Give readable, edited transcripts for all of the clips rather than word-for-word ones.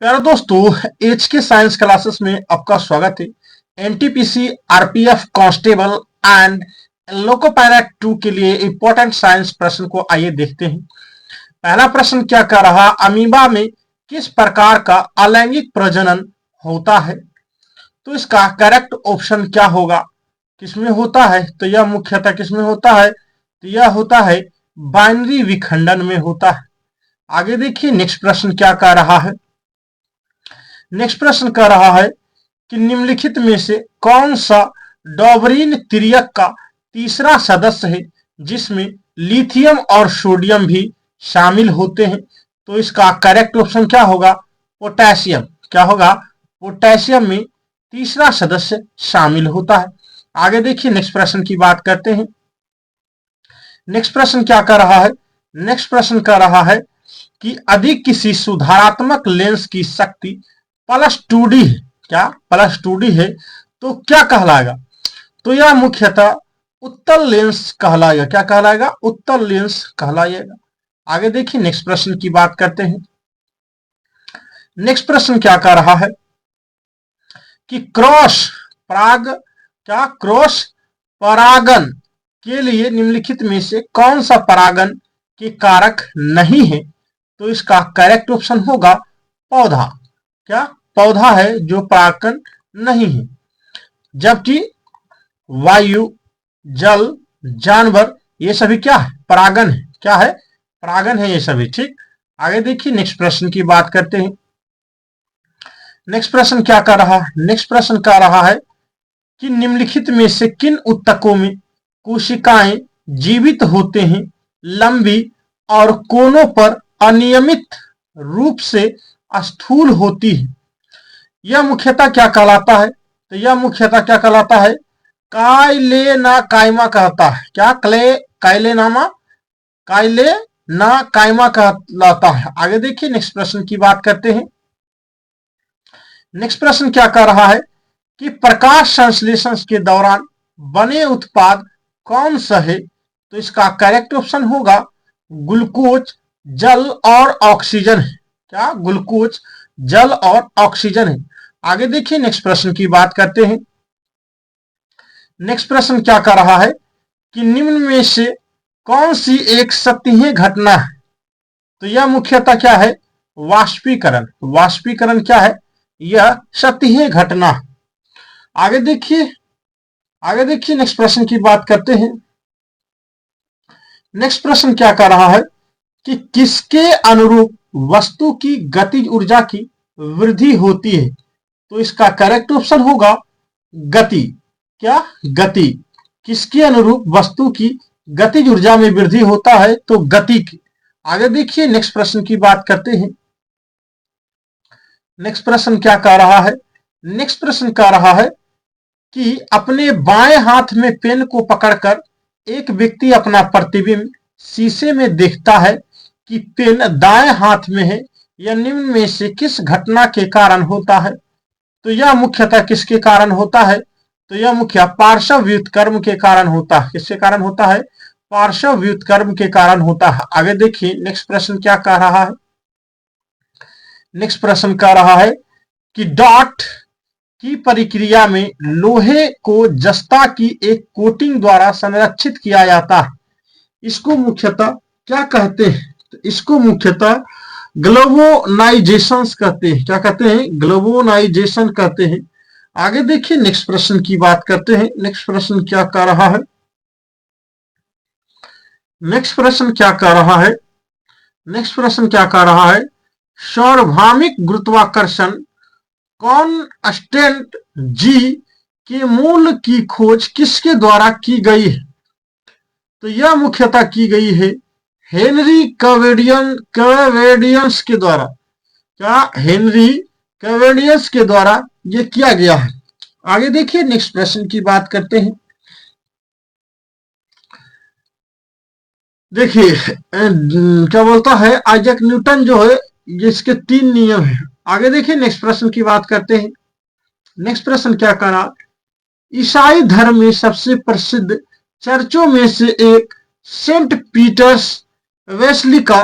प्यारे दोस्तों, एच के साइंस क्लासेस में आपका स्वागत है। NTPC RPF constable and loco pilot 2 के लिए इंपॉर्टेंट साइंस प्रश्न को आइए देखते हैं। पहला प्रश्न क्या कह रहा, अमीबा में किस प्रकार का अलैंगिक प्रजनन होता है? तो इसका करेक्ट ऑप्शन क्या होगा? किसमें होता है? तो यह मुख्यतः किसमें होता है? तो यह होता है बाइनरी विखंडन में होता है। आगे देखिए नेक्स्ट प्रश्न क्या कह रहा है। नेक्स्ट प्रश्न कह रहा है कि निम्नलिखित में से कौन सा डॉबरीन त्रियक का तीसरा सदस्य है जिसमें लिथियम और सोडियम भी शामिल होते हैं? तो इसका करेक्ट ऑप्शन क्या होगा? पोटेशियम। क्या होगा? पोटेशियम में तीसरा सदस्य शामिल होता है। आगे देखिए नेक्स्ट प्रश्न की बात करते हैं। नेक्स्ट प्रश्न क्या कर रहा है? नेक्स्ट प्रश्न कर रहा है कि अधिक किसी सुधारात्मक लेंस की शक्ति +2D है। क्या +2D है तो क्या कहलाएगा? तो यह मुख्यतः उत्तल लेंस कहलाएगा। क्या कहलाएगा? उत्तल लेंस कहलाएगा। आगे देखिए नेक्स्ट प्रश्न की बात करते हैं। नेक्स्ट प्रश्न क्या कह रहा है कि क्रॉस परागन के लिए निम्नलिखित में से कौन सा परागन के कारक नहीं है? तो इसका करेक्ट ऑप्शन होगा पौधा। क्या? पौधा है जो परागन नहीं है, जबकि वायु, जल, जानवर ये सभी क्या है? परागन है। क्या है? परागन है ये सभी। ठीक, आगे देखिए नेक्स्ट प्रश्न की बात करते हैं। नेक्स्ट प्रश्न क्या कर रहा है? नेक्स्ट प्रश्न कह रहा है कि निम्नलिखित में से किन ऊतकों में कोशिकाएं जीवित होते हैं, लंबी और कोनों पर अनियमित रूप से स्थूल होती है? यह मुख्यतः क्या कहलाता है? तो यह मुख्यतः क्या कहलाता है? काइलेनाकाइमा कहता है। क्या? काइलेनाकाइमा कहलाता है। आगे देखिए नेक्स्ट प्रश्न की बात करते हैं। नेक्स्ट प्रश्न क्या कह रहा है कि प्रकाश संश्लेषण के दौरान बने उत्पाद कौन सा है? तो इसका करेक्ट ऑप्शन होगा ग्लूकोज, जल और ऑक्सीजन है। क्या? ग्लूकोज, जल और ऑक्सीजन है। आगे देखिए नेक्स्ट प्रश्न की बात करते हैं। नेक्स्ट प्रश्न क्या कर रहा है कि निम्न में से कौन सी एक सतही घटना है? तो यह मुख्यतः क्या है? वाष्पीकरण। वाष्पीकरण क्या है? यह सतही घटना है। आगे देखिए नेक्स्ट प्रश्न की बात करते हैं। नेक्स्ट प्रश्न क्या कर रहा है कि किसके अनुरूप वस्तु की गतिज ऊर्जा की वृद्धि होती है? तो इसका करेक्ट ऑप्शन होगा गति। क्या? गति। किसके अनुरूप वस्तु की गतिज ऊर्जा में वृद्धि होता है? तो गति की। आगे देखिए नेक्स्ट प्रश्न की बात करते हैं। नेक्स्ट प्रश्न क्या कह रहा है? नेक्स्ट प्रश्न कह रहा है कि अपने बाएं हाथ में पेन को पकड़कर एक व्यक्ति अपना प्रतिबिंब शीशे में देखता है कि पेन दाएं हाथ में है। यह निम्न में से किस घटना के कारण होता है? तो यह मुख्यतः किसके कारण होता है? तो यह मुख्य पार्श्व व्युत्क्रम के कारण होता है। किसके कारण होता है? पार्श्व व्युत्क्रम के कारण होता है। आगे देखिए नेक्स्ट प्रश्न क्या कह रहा है। नेक्स्ट प्रश्न कह रहा है कि डॉट की प्रक्रिया में लोहे को जस्ता की एक कोटिंग द्वारा संरक्षित किया जाता है। इसको मुख्यतः क्या कहते हैं? तो इसको मुख्यतः ग्लोबोनाइजेशन कहते हैं। क्या कहते हैं? ग्लोबोनाइजेशन कहते हैं। आगे देखिए नेक्स्ट प्रश्न की बात करते हैं। नेक्स्ट प्रश्न क्या कह रहा है? नेक्स्ट प्रश्न क्या कह रहा है? नेक्स्ट प्रश्न क्या कह रहा है? सार्वभौमिक गुरुत्वाकर्षण कांस्टेंट जी के मूल की खोज किसके द्वारा की गई है? तो यह मुख्यतः की गई है हेनरी कैवेडियंस के द्वारा। क्या? हेनरी कैवेडियंस के द्वारा यह किया गया है। आगे देखिए नेक्स्ट प्रश्न की बात करते हैं। देखिए क्या बोलता है आइजैक न्यूटन जो है, इसके 3 नियम है। आगे देखिए नेक्स्ट प्रश्न की बात करते हैं। नेक्स्ट प्रश्न क्या करा? ईसाई धर्म में सबसे प्रसिद्ध चर्चों में से एक सेंट पीटर्स बेसिलिका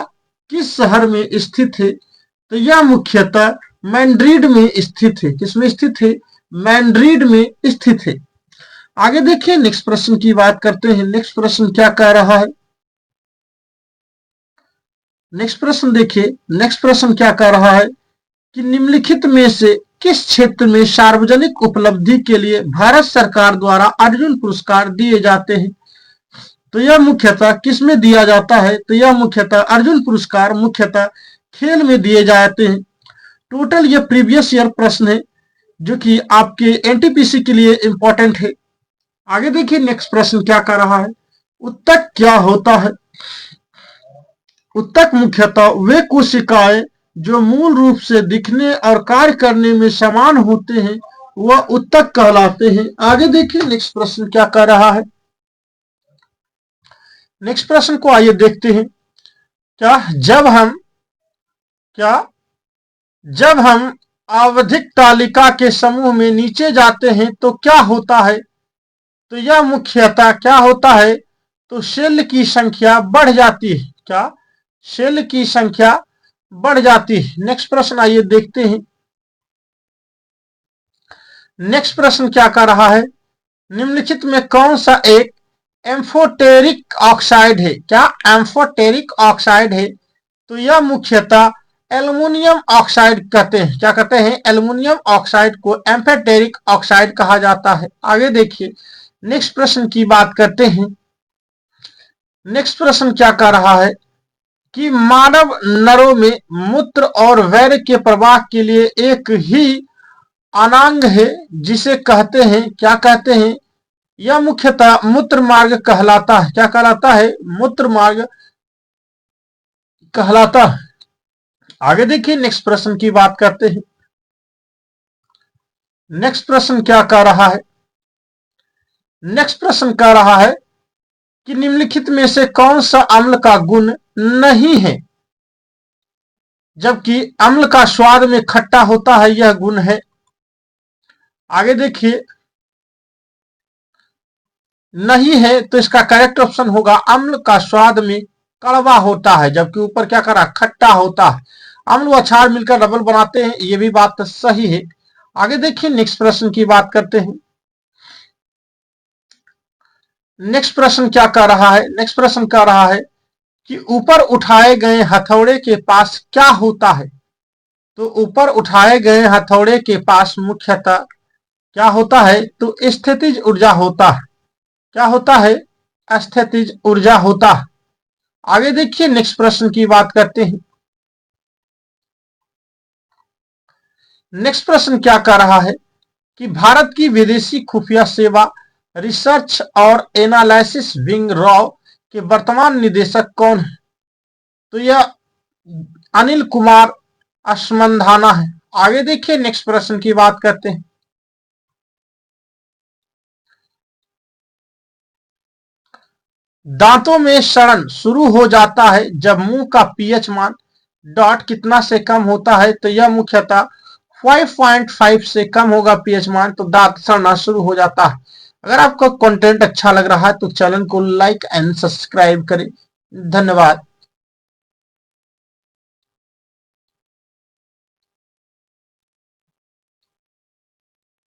किस शहर में स्थित है? तो यह मुख्यतः मैड्रिड में स्थित है। किसमें स्थित है? मैड्रिड में स्थित है। आगे देखिए नेक्स्ट प्रश्न की बात करते हैं। नेक्स्ट प्रश्न क्या कह रहा है? नेक्स्ट प्रश्न देखिए, नेक्स्ट प्रश्न क्या कह रहा है कि निम्नलिखित में से किस क्षेत्र में सार्वजनिक उपलब्धि के लिए भारत सरकार द्वारा अर्जुन पुरस्कार दिए जाते हैं? तो यह मुख्यतः किस में दिया जाता है? तो यह मुख्यतः अर्जुन पुरस्कार मुख्यतः खेल में दिए जाते हैं। टोटल ये प्रीवियस ईयर प्रश्न है जो कि आपके एनटीपीसी के लिए इंपॉर्टेंट है। आगे देखिए नेक्स्ट प्रश्न क्या कर रहा है? उत्तक क्या होता है? उत्तक मुख्यतः वे कोशिकाएं जो मूल रूप से दिखने और कार्य करने में समान होते हैं वह उत्तक कहलाते हैं। आगे देखिए नेक्स्ट प्रश्न क्या कर रहा है? नेक्स्ट प्रश्न को आइए देखते हैं। जब हम आवधिक तालिका के समूह में नीचे जाते हैं तो क्या होता है? तो यह मुख्यतः क्या होता है? तो शेल की संख्या बढ़ जाती है। क्या? शेल की संख्या बढ़ जाती है। नेक्स्ट प्रश्न आइए देखते हैं। नेक्स्ट प्रश्न क्या कर रहा है? निम्नलिखित में कौन सा एक एम्फोटेरिक ऑक्साइड है? क्या एम्फोटेरिक ऑक्साइड है? तो यह मुख्यतः एल्युमिनियम ऑक्साइड कहते हैं। क्या कहते हैं? एल्युमिनियम ऑक्साइड को एम्फोटेरिक ऑक्साइड कहा जाता है। आगे देखिए नेक्स्ट प्रश्न की बात करते हैं। नेक्स्ट प्रश्न क्या कर रहा है कि मानव नरों में मूत्र और वैर के प्रवाह के लिए एक ही अनांग है जिसे कहते हैं, क्या कहते हैं? यह मुख्यतः मूत्र मार्ग कहलाता है। क्या कहलाता है? मूत्र मार्ग कहलाता है। आगे देखिए नेक्स्ट प्रश्न की बात करते हैं। नेक्स्ट प्रश्न क्या कह रहा है? नेक्स्ट प्रश्न कह रहा है कि निम्नलिखित में से कौन सा अम्ल का गुण नहीं है जबकि अम्ल का स्वाद में खट्टा होता है? यह गुण है। आगे देखिए नहीं है तो इसका करेक्ट ऑप्शन होगा अम्ल का स्वाद में कड़वा होता है जबकि ऊपर क्या करा? खट्टा होता है। अम्ल व अक्षार मिलकर रबड़ बनाते हैं, ये भी बात सही है। आगे देखिए नेक्स्ट प्रश्न की बात करते हैं। नेक्स्ट प्रश्न क्या कह रहा है? नेक्स्ट प्रश्न कह रहा है कि ऊपर उठाए गए हथौड़े के पास क्या होता है? तो ऊपर उठाए गए हथौड़े के पास मुख्यतः क्या होता है? तो स्थितिज ऊर्जा होता है। क्या होता है? स्थितिज ऊर्जा होता है। आगे देखिए नेक्स्ट प्रश्न की बात करते हैं। नेक्स्ट प्रश्न क्या कह रहा है कि भारत की विदेशी खुफिया सेवा रिसर्च और एनालिसिस विंग रॉ के वर्तमान निदेशक कौन है? तो यह अनिल कुमार असमंधाना है। आगे देखिए नेक्स्ट प्रश्न की बात करते हैं। दांतों में सड़न शुरू हो जाता है जब मुंह का पीएच मान डॉट कितना से कम होता है? तो यह मुख्यतः 5.5 से कम होगा पीएच मान तो दांत सड़ना शुरू हो जाता है। अगर आपको कंटेंट अच्छा लग रहा है तो चैनल को लाइक एंड सब्सक्राइब करें। धन्यवाद।